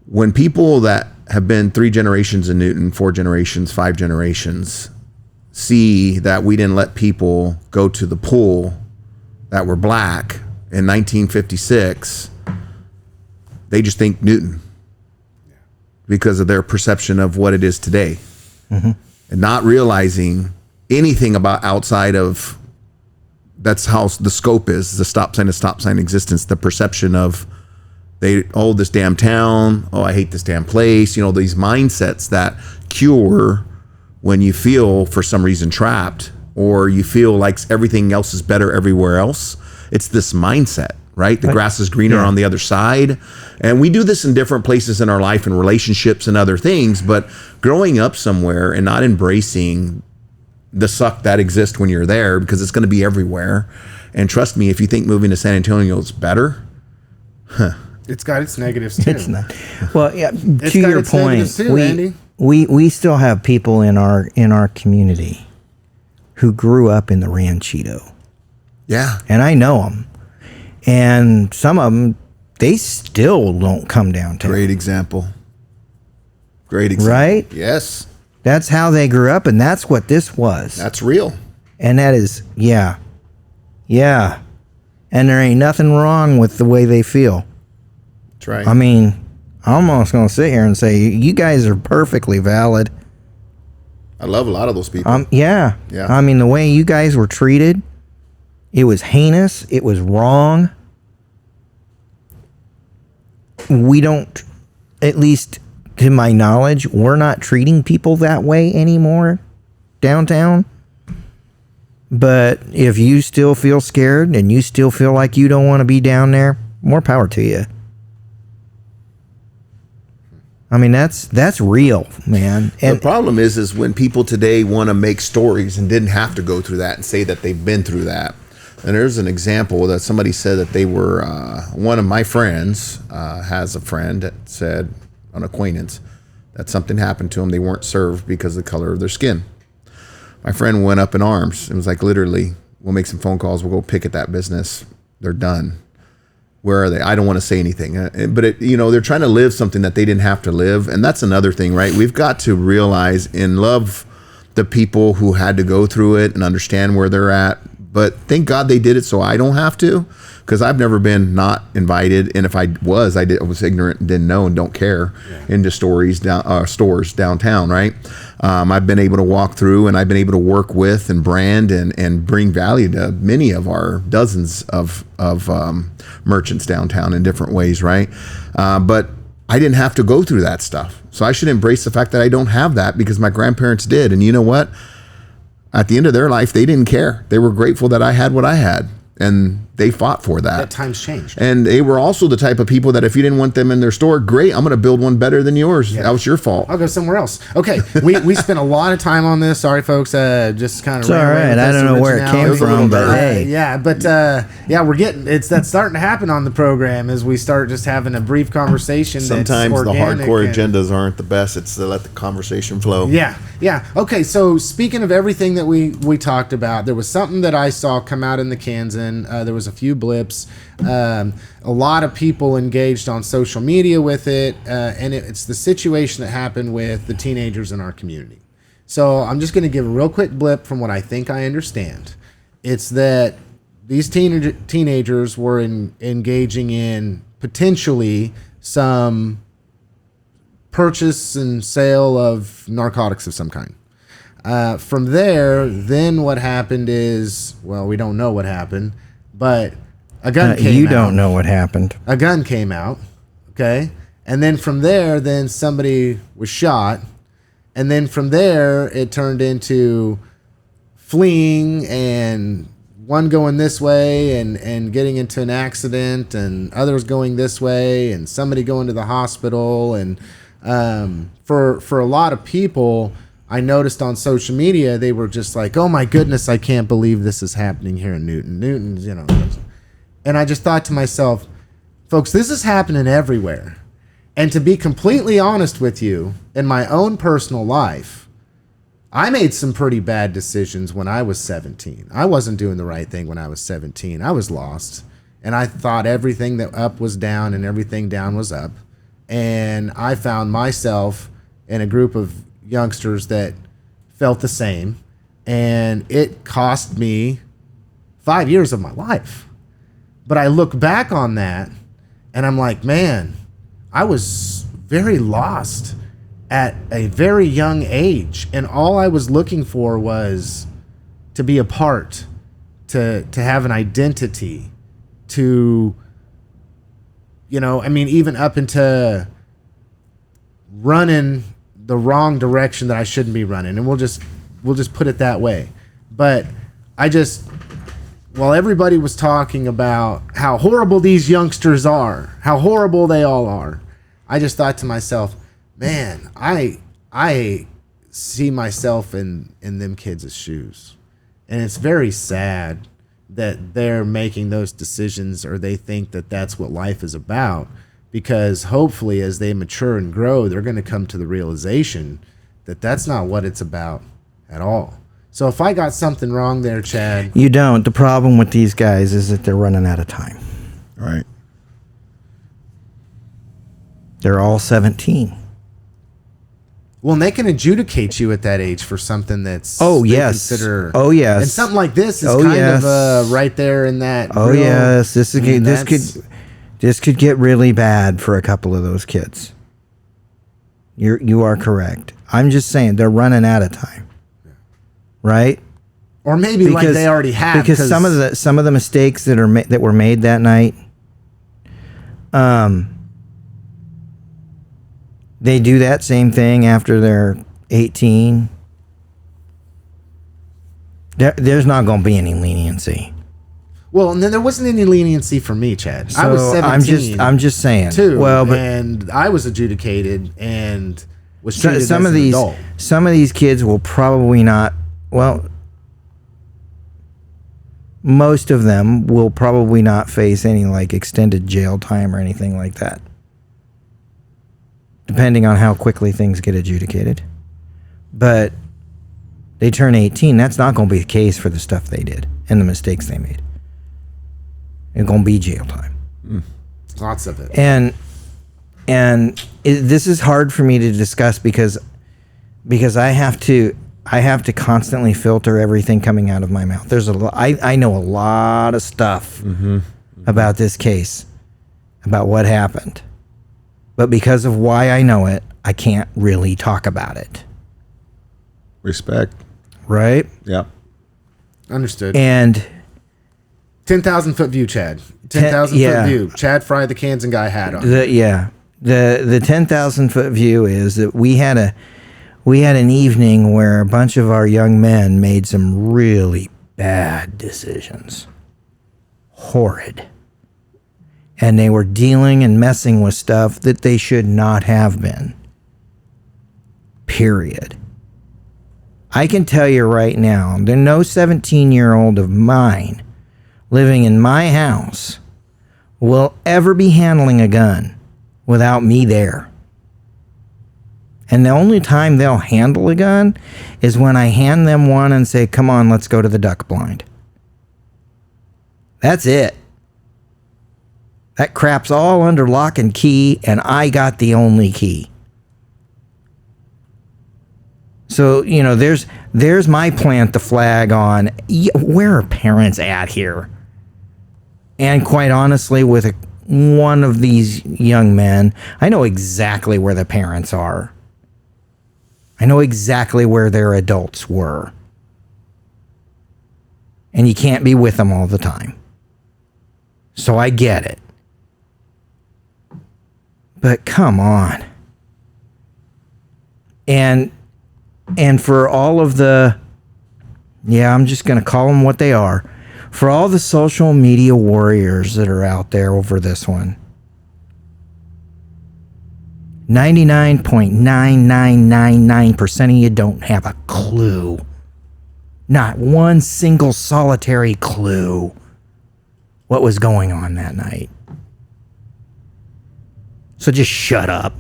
When people that have been 3 generations in Newton, 4 generations, 5 generations, see that we didn't let people go to the pool that were black in 1956, they just think Newton because of their perception of what it is today. Mm-hmm. And not realizing anything about outside of. That's how the scope is, the stop sign existence, the perception of this damn town, I hate this damn place, these mindsets that cure when you feel for some reason trapped, or you feel like everything else is better everywhere else. It's this mindset, right? The grass is greener on the other side. And we do this in different places in our life and relationships and other things, but growing up somewhere and not embracing the suck that exists when you're there, because it's going to be everywhere. And trust me, if you think moving to San Antonio is better, it's got its negatives too. It's not. Well, yeah. To your point, too, we still have people in our community who grew up in the Ranchito. Yeah, and I know them, and some of them they still don't come downtown. Great example. Right? Yes. That's how they grew up, and that's what this was. That's real. And that is, yeah. And there ain't nothing wrong with the way they feel. That's right. I mean, I'm almost going to sit here and say, you guys are perfectly valid. I love a lot of those people. Yeah. I mean, the way you guys were treated, it was heinous. It was wrong. We don't, at least to my knowledge, we're not treating people that way anymore downtown. But if you still feel scared and you still feel like you don't want to be down there, more power to you. I mean, that's real, man. And the problem is when people today want to make stories and didn't have to go through that and say that they've been through that. And there's an example that somebody said that they were, one of my friends has a friend that said, an acquaintance, that something happened to them. They weren't served because of the color of their skin. My friend went up in arms. It was like, literally, we'll make some phone calls. We'll go picket that business. They're done. Where are they? I don't want to say anything. But, they're trying to live something that they didn't have to live. And that's another thing, right? We've got to realize and love the people who had to go through it and understand where they're at. But thank God they did it so I don't have to, because I've never been not invited. And if I was, I was ignorant and didn't know and don't care into stores downtown, right? I've been able to walk through, and I've been able to work with and brand and bring value to many of our dozens of merchants downtown in different ways, right? But I didn't have to go through that stuff. So I should embrace the fact that I don't have that, because my grandparents did. And you know what? At the end of their life, they didn't care. They were grateful that I had what I had, and they fought for that. That time's changed. And they were also the type of people that if you didn't want them in their store, great, I'm going to build one better than yours. Yeah. That was your fault. I'll go somewhere else. Okay, we spent a lot of time on this. Sorry, folks. Just kind of. It's all right. I don't know where it came from, but hey. We're getting that's starting to happen on the program as we start just having a brief conversation. Sometimes the hardcore agendas aren't the best. It's to let the conversation flow. Yeah. Okay, so speaking of everything that we talked about, there was something that I saw come out in the Kansan. There was a few blips. A lot of people engaged on social media with it, and it's the situation that happened with the teenagers in our community. So I'm just going to give a real quick blip from what I think I understand. It's that these teenagers were engaging in potentially some purchase and sale of narcotics of some kind. From there, then what happened is, well, we don't know what happened, but a gun came out. You don't know what happened. A gun came out, okay? And then from there, then somebody was shot. And then from there, it turned into fleeing and one going this way and getting into an accident and others going this way and somebody going to the hospital. And for a lot of people, I noticed on social media, they were just like, oh my goodness, I can't believe this is happening here in Newton. Newton's, And I just thought to myself, folks, this is happening everywhere. And to be completely honest with you, in my own personal life, I made some pretty bad decisions when I was 17. I wasn't doing the right thing when I was 17. I was lost. And I thought everything that up was down and everything down was up. And I found myself in a group of youngsters that felt the same. And it cost me 5 years of my life. But I look back on that and I'm like, man, I was very lost at a very young age. And all I was looking for was to be a part, to have an identity, to, even up into running the wrong direction that I shouldn't be running. And we'll just put it that way. But while everybody was talking about how horrible these youngsters are, how horrible they all are, I just thought to myself, man, I see myself in them kids' shoes. And it's very sad that they're making those decisions, or they think that that's what life is about, because hopefully as they mature and grow, they're going to come to the realization that that's not what it's about at all. So if I got something wrong there, Chad. You don't. The problem with these guys is that they're running out of time. Right. They're all 17. Well, and they can adjudicate you at that age for something that's consider. Oh yes. And something like this is of right there in that. Yes. This could get really bad for a couple of those kids. You are correct. I'm just saying they're running out of time. Right? Or maybe like they already have, because some of the mistakes that were made that night, they do that same thing after they're 18. There's not going to be any leniency. Well, and then there wasn't any leniency for me, Chad. So I was 17. I'm just saying. Too. And I was adjudicated and was treated as an adult. Some of these kids will probably not. Well, most of them will probably not face any like extended jail time or anything like that, depending on how quickly things get adjudicated. But they turn 18, that's not going to be the case for the stuff they did and the mistakes they made. It's going to be jail time. Lots of it. And this is hard for me to discuss because I have to constantly filter everything coming out of my mouth. I know a lot of stuff about this case, about what happened. But because of why I know it, I can't really talk about it. Respect. Right? Yeah. Understood. And 10,000 foot view, Chad. 10,000 foot view. Chad Fry, the Kansan guy, hat on. The 10,000 foot view is that we had an evening where a bunch of our young men made some really bad decisions. Horrid. And they were dealing and messing with stuff that they should not have been. Period. I can tell you right now, there's no 17-year-old of mine living in my house will ever be handling a gun without me there. And the only time they'll handle a gun is when I hand them one and say, come on, let's go to the duck blind. That's it. That crap's all under lock and key, and I got the only key. So, there's my plant the flag on, where are parents at here? And quite honestly, with one of these young men, I know exactly where the parents are. I know exactly where their adults were. And you can't be with them all the time. So I get it. But come on. And for all of the, I'm just going to call them what they are. For all the social media warriors that are out there over this one, 99.9999% of you don't have a clue. Not one single solitary clue what was going on that night. So just shut up.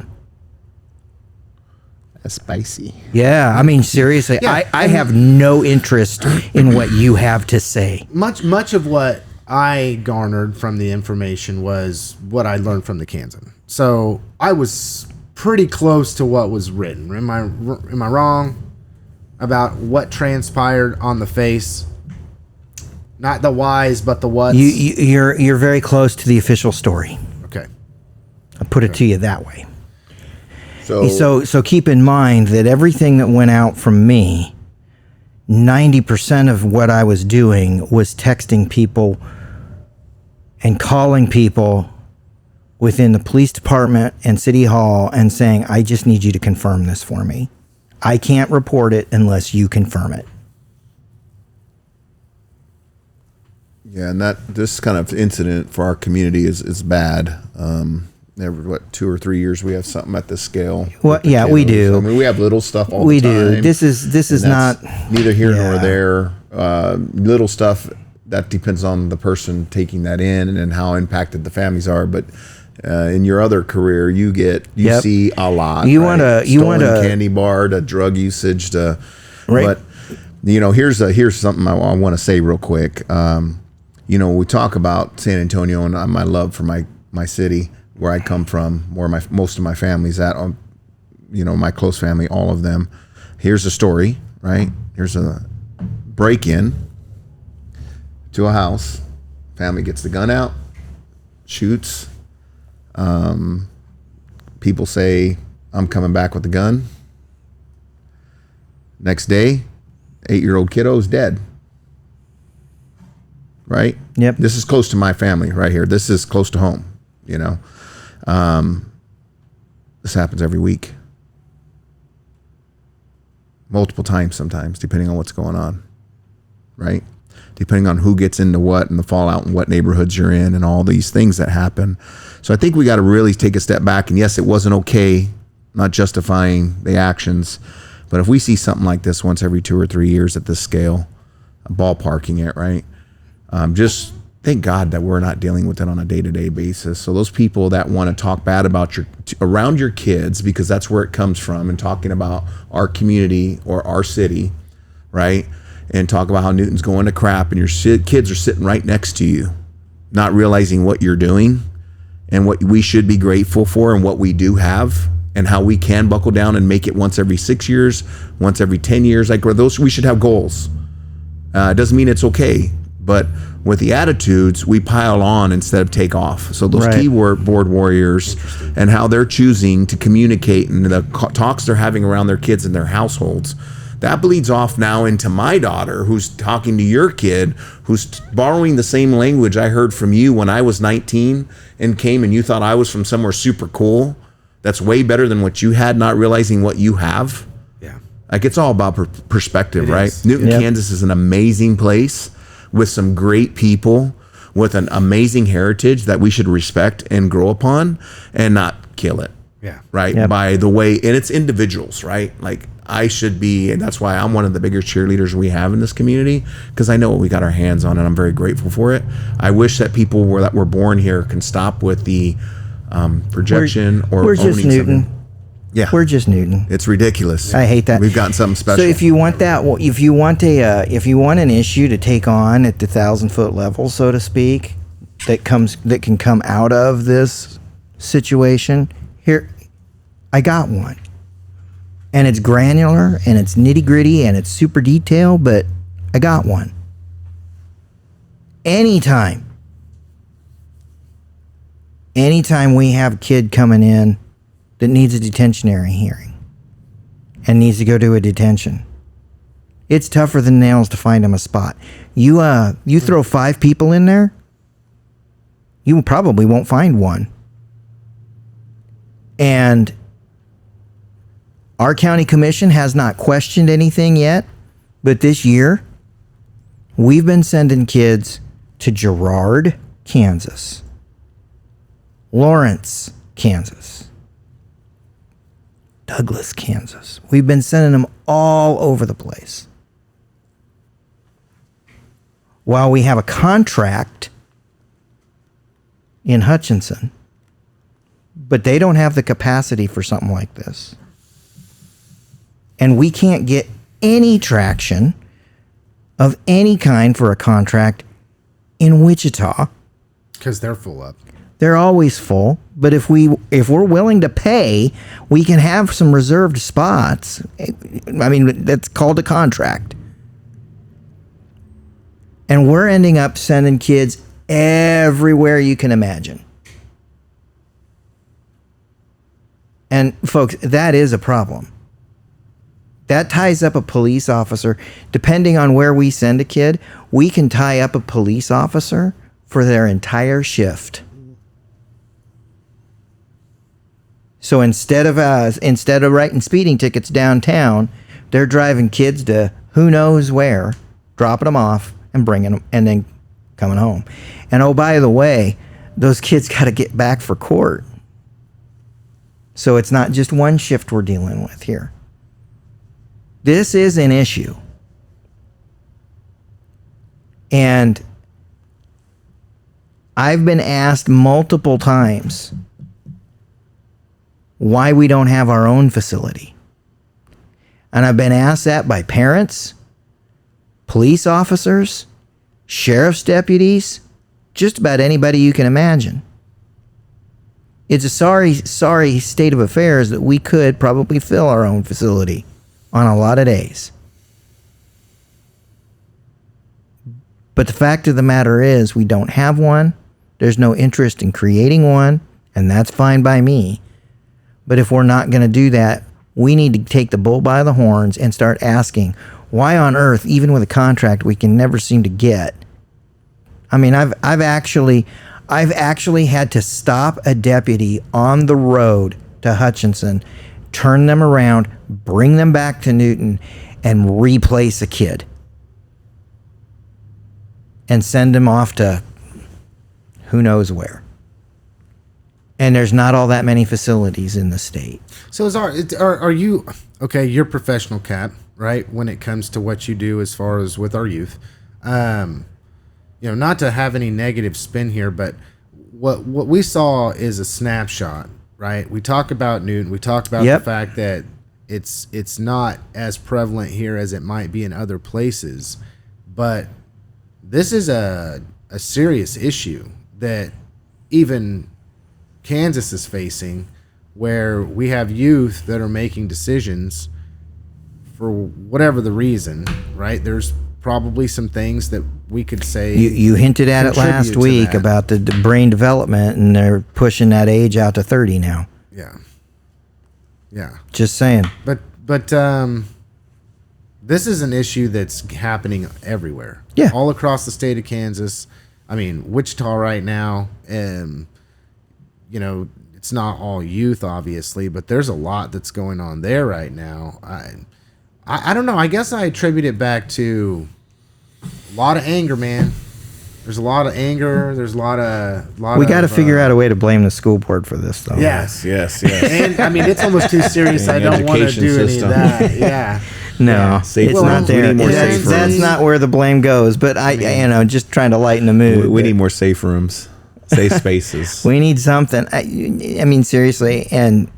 That's spicy. Yeah, I mean, seriously, I have no interest in what you have to say. Much of what I garnered from the information was what I learned from the Kansan. So I was pretty close to what was written. Am I wrong about what transpired on the face? Not the whys, but the whats. You're very close to the official story. Okay. I'll put it to you that way. So keep in mind that everything that went out from me, 90% of what I was doing was texting people and calling people within the police department and city hall and saying, I just need you to confirm this for me. I can't report it unless you confirm it. Yeah, and this kind of incident for our community is bad. Every 2 or 3 years we have something at this scale. Well, yeah, we do. I mean, we have little stuff all we the time. We do. This is not neither here nor there. Little stuff that depends on the person taking that in and how impacted the families are. But in your other career, you see a lot. You want a candy bar to drug usage to. Right. But here's something I want to say real quick. We talk about San Antonio and my love for my city, where I come from, where most of my family's at, my close family, all of them. Here's a story, right? Here's a break-in to a house. Family gets the gun out, shoots. People say, I'm coming back with the gun. Next day, 8-year-old kiddo's dead. Right? Yep. This is close to my family right here. This is close to home, This happens every week. Multiple times sometimes, depending on what's going on. Right? Depending on who gets into what and the fallout and what neighborhoods you're in and all these things that happen. So I think we got to really take a step back. And yes, it wasn't okay, not justifying the actions. But if we see something like this once every 2 or 3 years at this scale, ballparking it, right? Just thank God that we're not dealing with it on a day-to-day basis. So those people that want to talk bad about around your kids, because that's where it comes from, and talking about our community or our city, right? And talk about how Newton's going to crap and your kids are sitting right next to you, not realizing what you're doing and what we should be grateful for and what we do have and how we can buckle down and make it once every 6 years, once every 10 years. Like those, we should have goals. It doesn't mean it's okay, but with the attitudes, we pile on instead of take off. So those keyboard warriors and how they're choosing to communicate and the talks they're having around their kids and their households, that bleeds off now into my daughter, who's talking to your kid, who's borrowing the same language I heard from you when I was 19 and came and you thought I was from somewhere super cool. That's way better than what you had, not realizing what you have. Yeah. Like, it's all about perspective, right? Is. Newton, Kansas is an amazing place with some great people, with an amazing heritage that we should respect and grow upon and not kill it. Yeah. Right. Yep. By the way, and it's individuals, right? Like, I should be, and that's why I'm one of the bigger cheerleaders we have in this community, because I know what we got our hands on and I'm very grateful for it. I wish that people that were born here can stop with the projection we're just Newton. Something. Yeah, we're just Newton. It's ridiculous. I hate that. We've gotten something special. So if you want that, if you want an issue to take on at the 1,000-foot level, so to speak, that can come out of this situation, here, I got one. And it's granular, and it's nitty-gritty, and it's super detailed, but I got one. Anytime we have a kid coming in that needs a detentionary hearing and needs to go to a detention, it's tougher than nails to find him a spot. You throw 5 people in there, you probably won't find one. And our county commission has not questioned anything yet, but this year, we've been sending kids to Girard, Kansas, Lawrence, Kansas, Douglas, Kansas. We've been sending them all over the place. While we have a contract in Hutchinson, but they don't have the capacity for something like this. And we can't get any traction of any kind for a contract in Wichita. Because they're full up. They're always full. But if we're willing to pay, we can have some reserved spots. I mean, that's called a contract. And we're ending up sending kids everywhere you can imagine. And folks, that is a problem. That ties up a police officer. Depending on where we send a kid, we can tie up a police officer for their entire shift. So instead of writing speeding tickets downtown, they're driving kids to who knows where, dropping them off and bringing them, and then coming home. And oh, by the way, those kids got to get back for court. So it's not just one shift we're dealing with here. This is an issue. And I've been asked multiple times why we don't have our own facility. And I've been asked that by parents, police officers, sheriff's deputies, just about anybody you can imagine. It's a sorry state of affairs that we could probably fill our own facility on a lot of days. But the fact of the matter is, we don't have one. There's no interest in creating one, and that's fine by me. But if we're not going to do that, we need to take the bull by the horns and start asking, why on earth, even with a contract we can never seem to get? I mean, I've actually had to stop a deputy on the road to Hutchinson, turn them around, bring them back to Newton, and replace a kid. And send them off to who knows where. And there's not all that many facilities in the state. So are you, okay, you're a professional, Cat, right? When it comes to what you do as far as with our youth. not to have any negative spin here, but what we saw is a snapshot, right? We talk about Newton. We talked about the fact that it's not as prevalent here as it might be in other places, but this is a serious issue that even Kansas is facing, where we have youth that are making decisions for whatever the reason, right? There's probably some things that we could say. You hinted at it last week about the brain development, and they're pushing that age out to 30 now. Yeah. Just saying. But this is an issue that's happening everywhere. Yeah. All across the state of Kansas. I mean, Wichita right now, it's not all youth, obviously, but there's a lot that's going on there right now. I don't know. I guess I attribute it back to a lot of anger, man. There's a lot of anger. There's a lot of. We got to figure out a way to blame the school board for this, though. Yes. And I mean, it's almost too serious. I don't want to do any of that. Yeah. No, it's not there. That's not where the blame goes. But just trying to lighten the mood. We need more safe rooms, safe spaces. We need something. I mean, seriously, and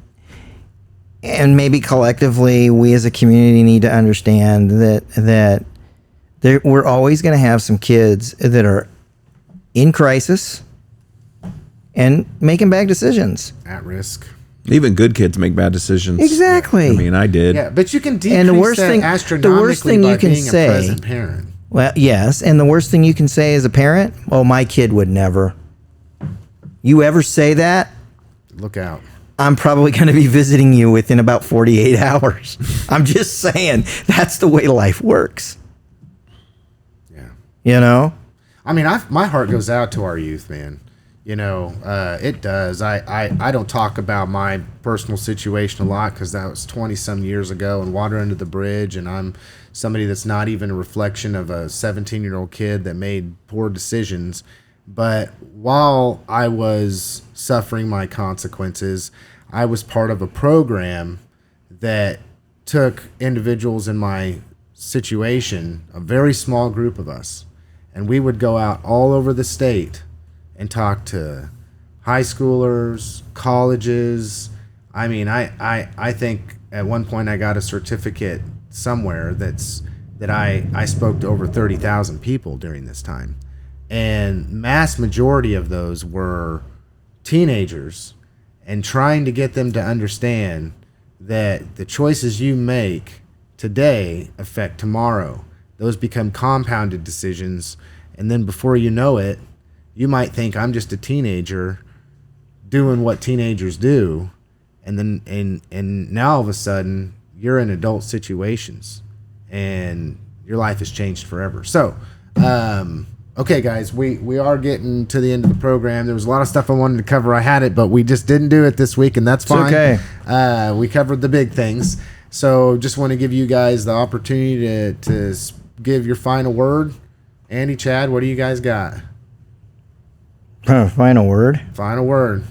maybe collectively, we as a community need to understand that we're always going to have some kids that are in crisis and making bad decisions. At risk. Even good kids make bad decisions. Exactly. I mean, I did. Yeah, but you can decrease and the worst that thing, astronomically the worst thing by you can being say, a present parent. Well, yes, and the worst thing you can say as a parent, my kid would never. You ever say that? Look out. I'm probably going to be visiting you within about 48 hours. I'm just saying, that's the way life works. Yeah. I mean, my heart goes out to our youth, man. It does. I don't talk about my personal situation a lot because that was 20-some years ago and water under the bridge, and I'm somebody that's not even a reflection of a 17-year-old kid that made poor decisions. But while I was suffering my consequences, I was part of a program that took individuals in my situation, a very small group of us, and we would go out all over the state and talk to high schoolers, colleges. I mean, I think at one point I got a certificate somewhere that I spoke to over 30,000 people during this time. And mass majority of those were teenagers, and trying to get them to understand that the choices you make today affect tomorrow. Those become compounded decisions, and then before you know it, you might think I'm just a teenager doing what teenagers do, and then and now all of a sudden you're in adult situations and your life has changed forever. So, okay, guys, we are getting to the end of the program. There was a lot of stuff I wanted to cover. I had it, but we just didn't do it this week, and that's fine. It's okay. We covered the big things. So just want to give you guys the opportunity to give your final word. Andy, Chad, what do you guys got? Final word. Final word.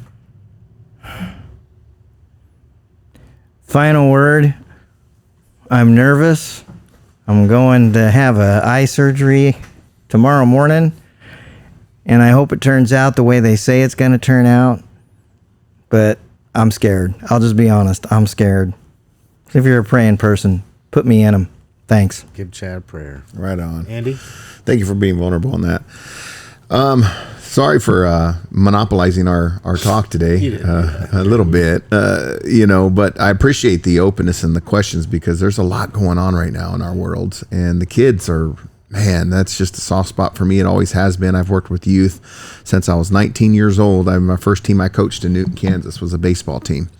Final word. I'm nervous. I'm going to have eye surgery tomorrow morning, and I hope it turns out the way they say it's going to turn out. But I'm scared. I'll just be honest. I'm scared. If you're a praying person, put me in them. Thanks. Give Chad a prayer. Right on. Andy? Thank you for being vulnerable on that. Sorry for monopolizing our talk today a little bit, but I appreciate the openness and the questions because there's a lot going on right now in our world. And the kids are, man, that's just a soft spot for me. It always has been. I've worked with youth since I was 19 years old. My first team I coached in Newton, Kansas was a baseball team.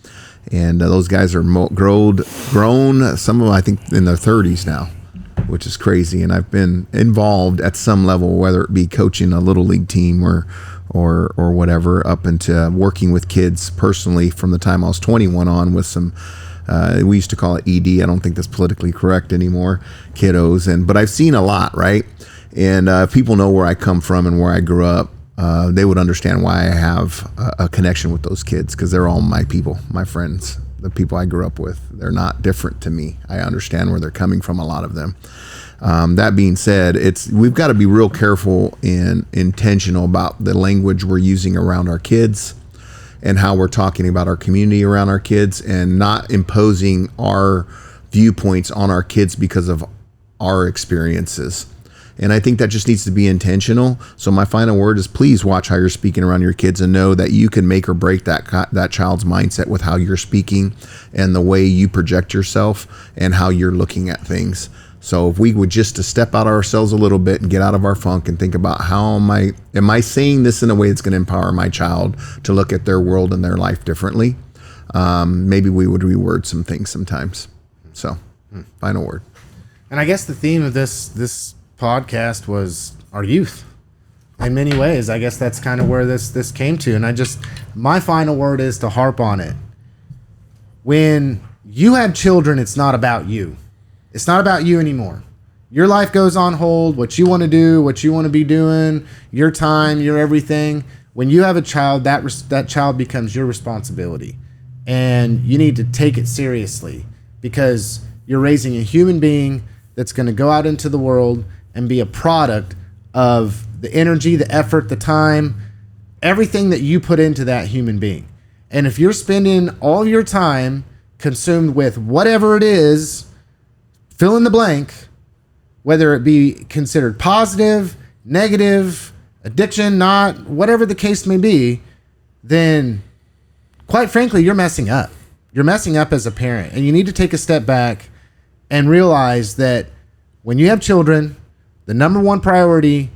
And those guys are grown, some of them I think in their 30s now, which is crazy. And I've been involved at some level, whether it be coaching a little league team or whatever, up into working with kids personally from the time I was 21 on with some, we used to call it ED. I don't think that's politically correct anymore, kiddos. But I've seen a lot, right? And if people know where I come from and where I grew up, they would understand why I have a connection with those kids, because they're all my people, my friends, the people I grew up with. They're not different to me. I understand where they're coming from, a lot of them. That being said, we've got to be real careful and intentional about the language we're using around our kids and how we're talking about our community around our kids, and not imposing our viewpoints on our kids because of our experiences. And I think that just needs to be intentional. So my final word is, please watch how you're speaking around your kids, and know that you can make or break that child's mindset with how you're speaking and the way you project yourself and how you're looking at things. So if we would just to step out ourselves a little bit and get out of our funk and think about, how am I saying this in a way that's going to empower my child to look at their world and their life differently? Maybe we would reword some things sometimes. So final word. And I guess the theme of this podcast was our youth. In many ways, I guess that's kind of where this came to. And my final word is to harp on it. When you have children, it's not about you. It's not about you anymore. Your life goes on hold, what you want to do, what you want to be doing, your time, your everything. When you have a child, that child becomes your responsibility. And you need to take it seriously, because you're raising a human being that's going to go out into the world and be a product of the energy, the effort, the time, everything that you put into that human being. And if you're spending all your time consumed with whatever it is, fill in the blank, whether it be considered positive, negative, addiction, not, whatever the case may be, then quite frankly, you're messing up. You're messing up as a parent. And you need to take a step back and realize that when you have children, the number one priority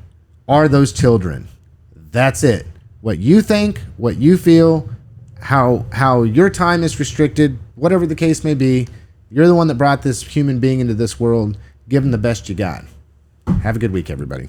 are those children. That's it. What you think, what you feel, how your time is restricted, whatever the case may be, you're the one that brought this human being into this world. Give them the best you got. Have a good week, everybody.